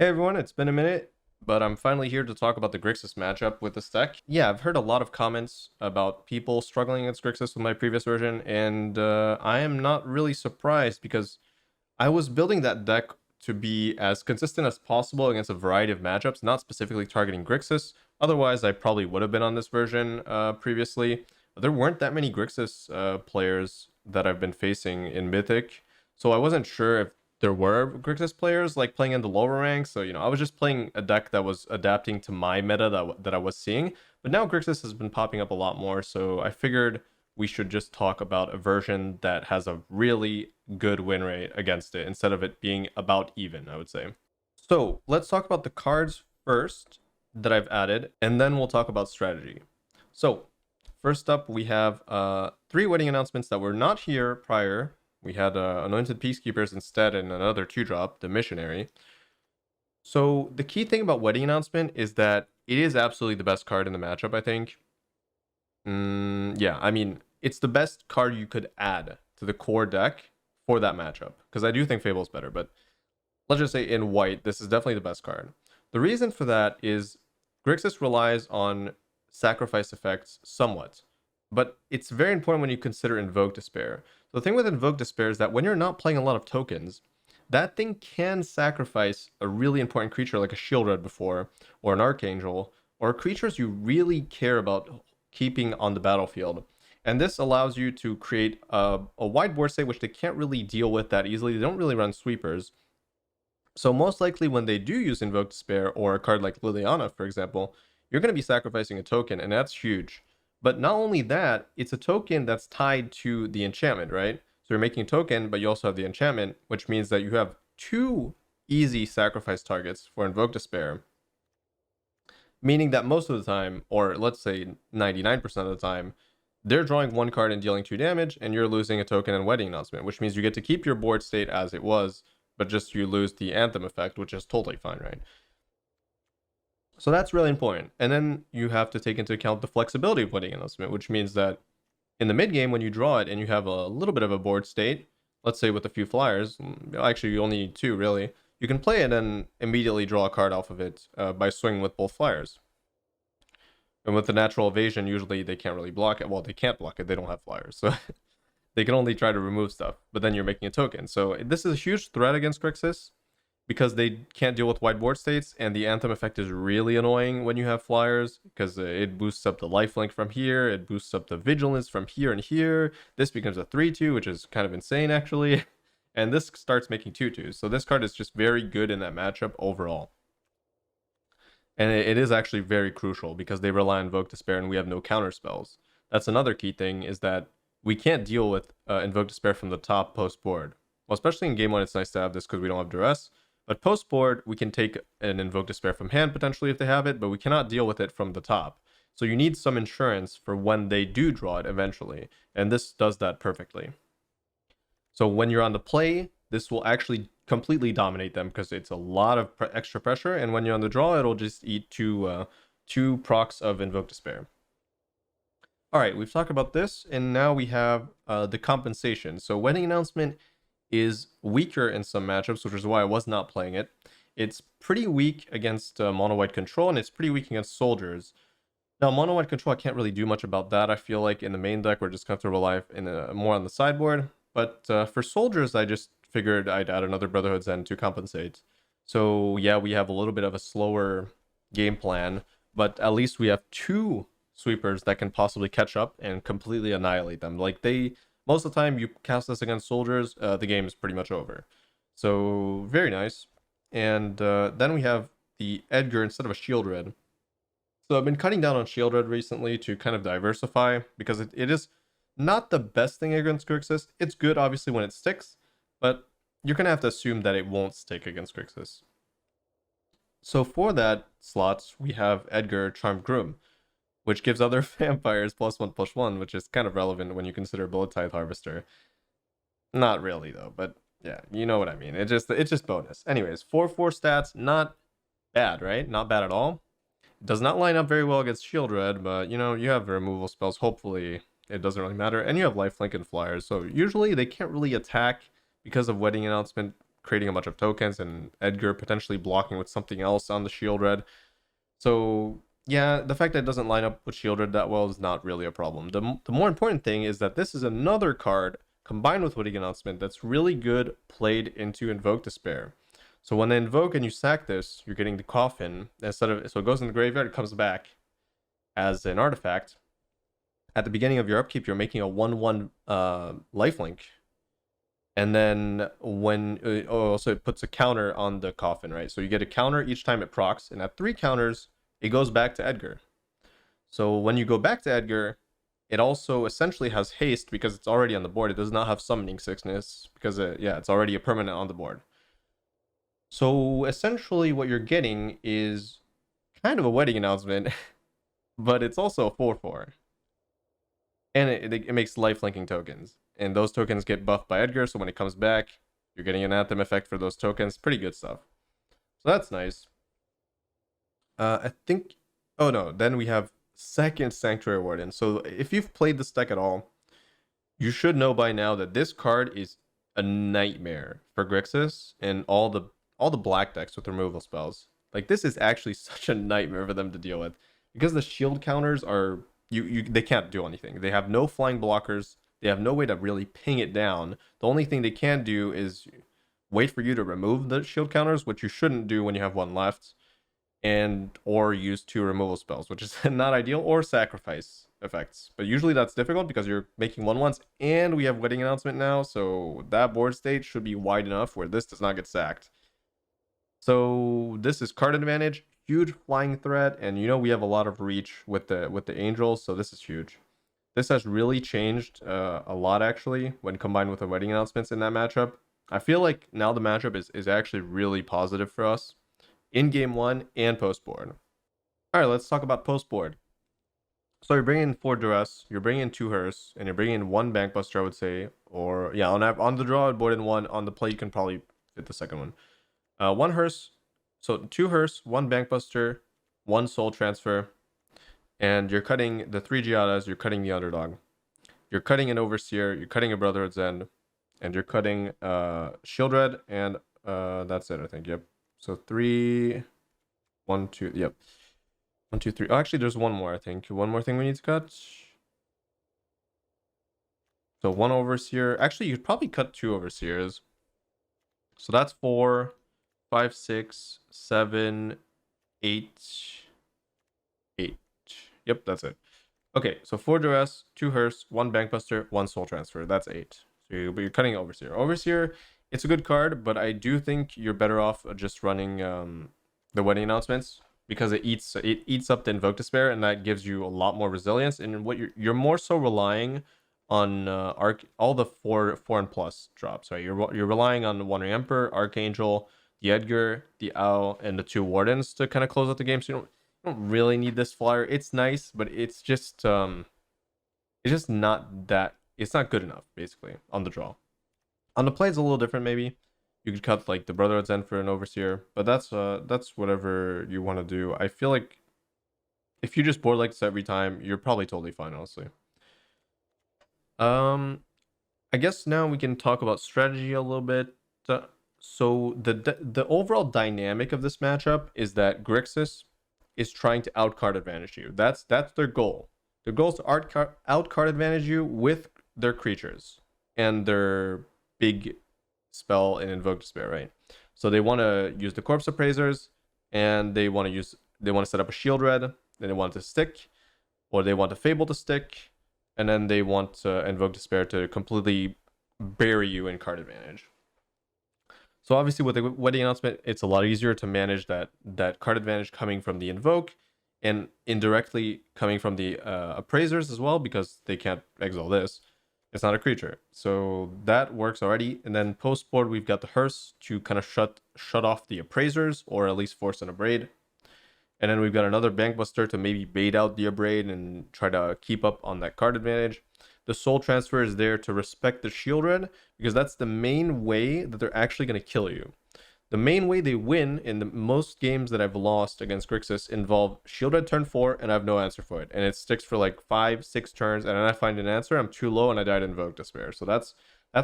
Hey everyone, it's been a minute, but I'm finally here to talk about the Grixis matchup with this deck. Yeah, I've heard a lot of comments about people struggling against Grixis with my previous version, and I am not really surprised because I was building that deck to be as consistent as possible against a variety of matchups, not specifically targeting Grixis. Otherwise, I probably would have been on this version previously. But there weren't that many Grixis players that I've been facing in Mythic, so I wasn't sure if there were Grixis players like playing in the lower ranks. So, I was just playing a deck that was adapting to my meta that I was seeing. But now Grixis has been popping up a lot more, so I figured we should just talk about a version that has a really good win rate against it instead of it being about even, I would say. So let's talk about the cards first that I've added, and then we'll talk about strategy. So first up, we have 3 wedding announcements that were not here prior. We had Anointed Peacekeepers instead and another 2-drop, the Missionary. So the key thing about Wedding Announcement is that it is absolutely the best card in the matchup, I think. Yeah, I mean, it's the best card you could add to the core deck for that matchup. Because I do think Fable's better, but let's just say in white, this is definitely the best card. The reason for that is Grixis relies on sacrifice effects somewhat. But it's very important when you consider Invoke Despair. So the thing with Invoke Despair is that when you're not playing a lot of tokens, that thing can sacrifice a really important creature like a Shield Red before, or an Archangel, or creatures you really care about keeping on the battlefield. And this allows you to create a wide board state which they can't really deal with that easily. They don't really run sweepers. So most likely when they do use Invoke Despair or a card like Liliana, for example, you're going to be sacrificing a token, and that's huge. But not only that, it's a token that's tied to the enchantment, right? So you're making a token, but you also have the enchantment, which means that you have 2 easy sacrifice targets for Invoke Despair. Meaning that most of the time, or let's say 99% of the time, they're drawing 1 card and dealing 2 damage, and you're losing a token and Wedding Announcement, which means you get to keep your board state as it was, but just you lose the Anthem effect, which is totally fine, right? So that's really important. And then you have to take into account the flexibility of Wedding Announcement, which means that in the mid game, when you draw it and you have a little bit of a board state, let's say with a few flyers, actually you only need 2 really, you can play it and immediately draw a card off of it by swinging with both flyers. And with the natural evasion, usually they can't really block it. Well, they can't block it, they don't have flyers, so they can only try to remove stuff, but then you're making a token. So this is a huge threat against Grixis, because they can't deal with wide board states, and the Anthem effect is really annoying when you have flyers, because it boosts up the lifelink from here, it boosts up the vigilance from here and here. This becomes a 3-2, which is kind of insane actually, and this starts making 2-2s. So this card is just very good in that matchup overall. And it is actually very crucial because they rely on Invoke Despair and we have no counter spells. That's another key thing, is that we can't deal with Invoke Despair from the top post board. Well, especially in game 1, it's nice to have this because we don't have duress. But post board, we can take an Invoke Despair from hand potentially if they have it, but we cannot deal with it from the top. So you need some insurance for when they do draw it eventually, and this does that perfectly. So when you're on the play, this will actually completely dominate them because it's a lot of extra pressure, and when you're on the draw, it'll just eat 2 procs of Invoke Despair. Alright, we've talked about this, and now we have the compensation. So Wedding Announcement is weaker in some matchups, which is why I was not playing it. It's pretty weak against mono white control, and it's pretty weak against soldiers. Now, mono white control, I can't really do much about that. I feel like in the main deck, we're just going to rely more on the sideboard. But for soldiers, I just figured I'd add another Brotherhood's End to compensate. So yeah, we have a little bit of a slower game plan, but at least we have 2 sweepers that can possibly catch up and completely annihilate them. Like most of the time you cast this against soldiers, the game is pretty much over. So very nice. And then we have the Edgar instead of a Shield Red. So I've been cutting down on Shield Red recently to kind of diversify, because it is not the best thing against Grixis. It's good obviously when it sticks, but you're going to have to assume that it won't stick against Grixis. So for that slots, we have Edgar Charmed Groom, which gives other vampires +1/+1, which is kind of relevant when you consider Bullet Tithe Harvester. Not really though, but yeah, you know what I mean. It's just bonus. Anyways, 4/4 stats, not bad, right? Not bad at all. It does not line up very well against Shield Red, but you have removal spells. Hopefully it doesn't really matter. And you have lifelink and flyers, so usually they can't really attack because of Wedding Announcement creating a bunch of tokens, and Edgar potentially blocking with something else on the shield red. So yeah, the fact that it doesn't line up with shield red that well is not really a problem. The more important thing is that this is another card combined with Witty Announcement that's really good played into Invoke Despair. So when they invoke and you sack this, you're getting the Coffin instead of, so it goes in the graveyard, it comes back as an artifact. At the beginning of your upkeep, you're making a 1/1 lifelink. And then when also it puts a counter on the Coffin, right? So you get a counter each time it procs, and at 3 counters, it goes back to Edgar. So when you go back to Edgar, it also essentially has haste because it's already on the board. It does not have summoning sickness because it's already a permanent on the board. So essentially what you're getting is kind of a Wedding Announcement, but it's also a 4/4. And it makes lifelinking tokens. And those tokens get buffed by Edgar, so when it comes back, you're getting an Anthem effect for those tokens. Pretty good stuff. So that's nice. I think... Oh no, then we have second Sanctuary Warden. So if you've played this deck at all, you should know by now that this card is a nightmare for Grixis and all the black decks with removal spells. Like, this is actually such a nightmare for them to deal with. Because the shield counters are... they can't do anything. They have no flying blockers. They have no way to really ping it down. The only thing they can do is wait for you to remove the shield counters, which you shouldn't do when you have 1 left, and or use 2 removal spells, which is not ideal, or sacrifice effects. But usually that's difficult because you're making 1/1s, and we have Wedding Announcement now, so that board state should be wide enough where this does not get sacked. So this is card advantage, huge flying threat, and we have a lot of reach with the Angels, so this is huge. This has really changed a lot, actually, when combined with the Wedding Announcements in that matchup. I feel like now the matchup is actually really positive for us in game 1 and post-board. All right, let's talk about post-board. So you're bringing in 4 Duress, you're bringing in 2 Hearse, and you're bringing in 1 Bankbuster, I would say. Or, yeah, on the draw, I'd board in 1. On the play, you can probably fit the second one. 1 Hearse, so 2 Hearse, 1 Bankbuster, 1 Soul Transfer. And you're cutting the 3 Giadas, you're cutting the Underdog. You're cutting an Overseer, you're cutting a Brotherhood's End, and you're cutting Shield Red, and that's it, I think, yep. So 3, 1, 2, yep. 1, 2, 3. Oh, actually, there's one more, I think. One more thing we need to cut. So 1 Overseer. Actually, you'd probably cut 2 Overseers. So that's 4, 5, 6, 7, 8, 8. Yep, that's it. Okay, so 4 Duress, 2 Hearse, 1 Bankbuster, 1 Soul Transfer. That's 8. So but you're cutting Overseer. Overseer, it's a good card, but I do think you're better off just running the Wedding Announcements, because it eats up the Invoke Despair, and that gives you a lot more resilience. And what you're more so relying on all the 4 and plus drops, right? You're relying on the Wandering Emperor, Archangel, the Edgar, the Owl, and the 2 Wardens to kind of close out the game. So you don't really need this flyer. It's nice, but it's just not that, it's not good enough, basically, on the draw. On the play, it's a little different, maybe. You could cut like the Brotherhood's End for an Overseer, but that's whatever you want to do. I feel like if you just board like this every time, you're probably totally fine, honestly. I guess now we can talk about strategy a little bit. So the overall dynamic of this matchup is that Grixis is trying to outcard advantage you. That's their goal. Their goal is to outcard advantage you with their creatures and their big spell and Invoke Despair, right? So they want to use the Corpse Appraisers, and they want to set up a Shield Red, then they want it to stick, or they want a Fable to stick, and then they want Invoke Despair to completely bury you in card advantage. So obviously with the Wedding Announcement, it's a lot easier to manage that card advantage coming from the Invoke, and indirectly coming from the Appraisers as well, because they can't exile this. It's not a creature. So that works already. And then post-board, we've got the Hearse to kind of shut off the Appraisers, or at least force an Abrade. And then we've got another Bankbuster to maybe bait out the Abrade and try to keep up on that card advantage. The Soul Transfer is there to respect the Shield Red, because that's the main way that they're actually going to kill you. The main way they win in the most games that I've lost against Grixis involve Shield Red turn 4, and I have no answer for it. And it sticks for like 5, 6 turns, and then I find an answer, I'm too low, and I died in Invoke Despair. So that's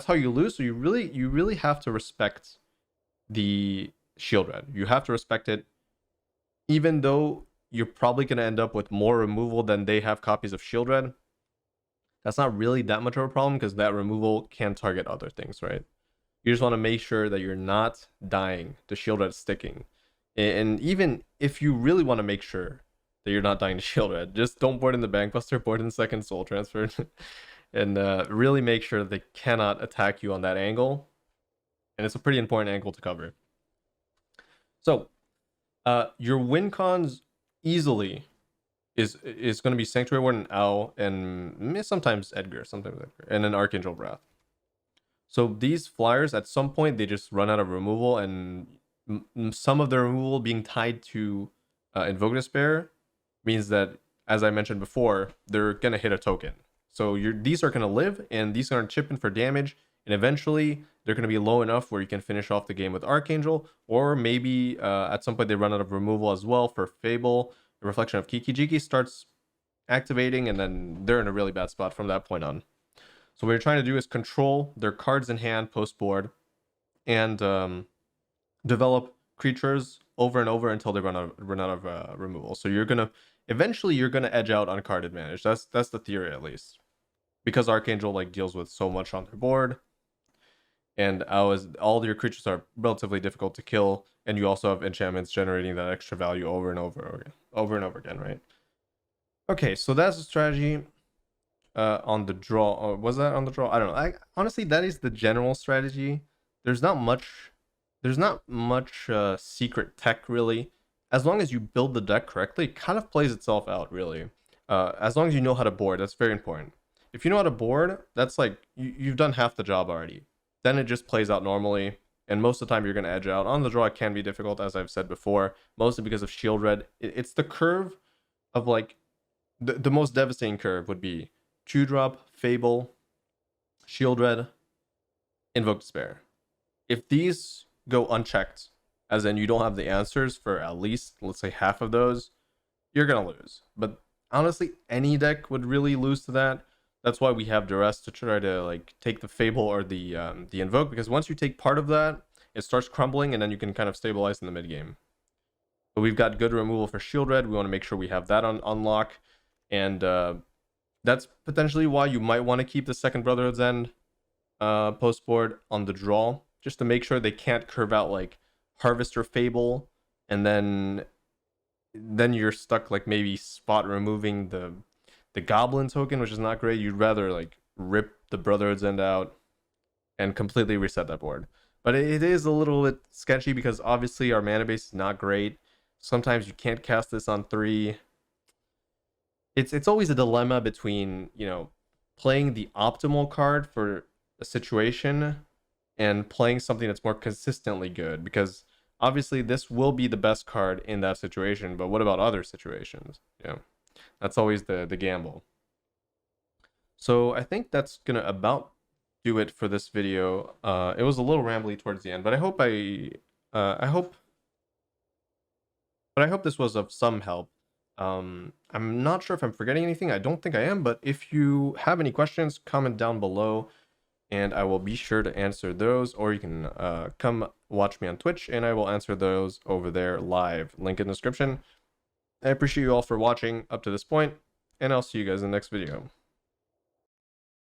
how you lose. So you really have to respect the shield red. You have to respect it, even though you're probably going to end up with more removal than they have copies of shield red. That's not really that much of a problem because that removal can target other things, right? You just want to make sure that you're not dying to shield red sticking. And even if you really want to make sure that you're not dying to shield red, just don't board in the Bankbuster, board in the second soul transfer, and really make sure that they cannot attack you on that angle. And it's a pretty important angle to cover. So your win cons easily is going to be Sanctuary Warden, Owl, and sometimes Edgar, and an Archangel Wrath. So these flyers, at some point, they just run out of removal, and some of the removal being tied to Invoke Despair means that, as I mentioned before, they're going to hit a token. So these are going to live, and these are going to chip in for damage, and eventually they're going to be low enough where you can finish off the game with Archangel, or maybe at some point they run out of removal as well for Fable. The Reflection of Kiki-Jiki starts activating, and then they're in a really bad spot from that point on. So what you're trying to do is control their cards in hand post-board, and develop creatures over and over until they run out of removal. So eventually you're gonna edge out on card advantage. That's the theory, at least, because Archangel like deals with so much on their board, and all your creatures are relatively difficult to kill, and you also have enchantments generating that extra value over and over again, right? Okay, so that's the strategy. On the draw, or was that on the draw? I don't know. Honestly, that is the general strategy. There's not much secret tech, really. As long as you build the deck correctly, it kind of plays itself out, really. As long as you know how to board, that's very important. If you know how to board, that's like you've done half the job already. Then it just plays out normally, and most of the time you're going to edge out. On the draw, it can be difficult, as I've said before, mostly because of shield red. It's the curve of like the most devastating curve would be 2-drop, Fable, Shield Red, Invoke Despair. If these go unchecked, as in you don't have the answers for at least, let's say, half of those, you're going to lose. But honestly, any deck would really lose to that. That's why we have Duress to try to like take the Fable or the Invoke, because once you take part of that, it starts crumbling, and then you can kind of stabilize in the mid game. But we've got good removal for Shield Red. We want to make sure we have that on lock, and that's potentially why you might want to keep the second Brotherhood's End post board on the draw, just to make sure they can't curve out like Harvest or Fable, and then you're stuck like maybe spot removing the Goblin token, which is not great. You'd rather like rip the Brotherhood's End out and completely reset that board. But it is a little bit sketchy because obviously our mana base is not great. Sometimes you can't cast this on 3. It's always a dilemma between, playing the optimal card for a situation and playing something that's more consistently good, because obviously this will be the best card in that situation, but what about other situations? That's always the gamble. So I think that's gonna about do it for this video. It was a little rambly towards the end, but I hope this was of some help. I'm not sure if I'm forgetting anything. I don't think I am, but if you have any questions, comment down below and I will be sure to answer those, or you can come watch me on Twitch and I will answer those over there live. Link in the description. I appreciate you all for watching up to this point, and I'll see you guys in the next video.